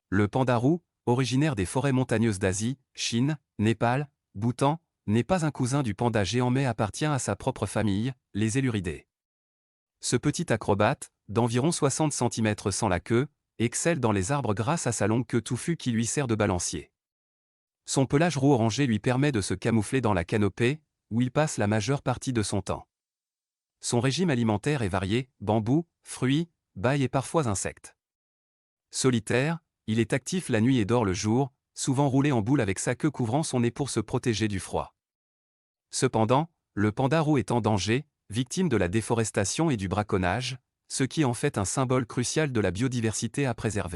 Le panda roux, originaire des forêts montagneuses d'Asie, Chine, Népal, Bhoutan, n'est pas un cousin du panda géant mais appartient à sa propre famille, les Éluridés. Ce petit acrobate, d'environ 60 cm sans la queue, excelle dans les arbres grâce à sa longue queue touffue qui lui sert de balancier. Son pelage roux orangé lui permet de se camoufler dans la canopée, où il passe la majeure partie de son temps. Son régime alimentaire est varié, bambou, fruits, baies et parfois insectes. Solitaire, il est actif la nuit et dort le jour, souvent roulé en boule avec sa queue couvrant son nez pour se protéger du froid. Cependant, le panda roux est en danger, victime de la déforestation et du braconnage, ce qui en fait un symbole crucial de la biodiversité à préserver.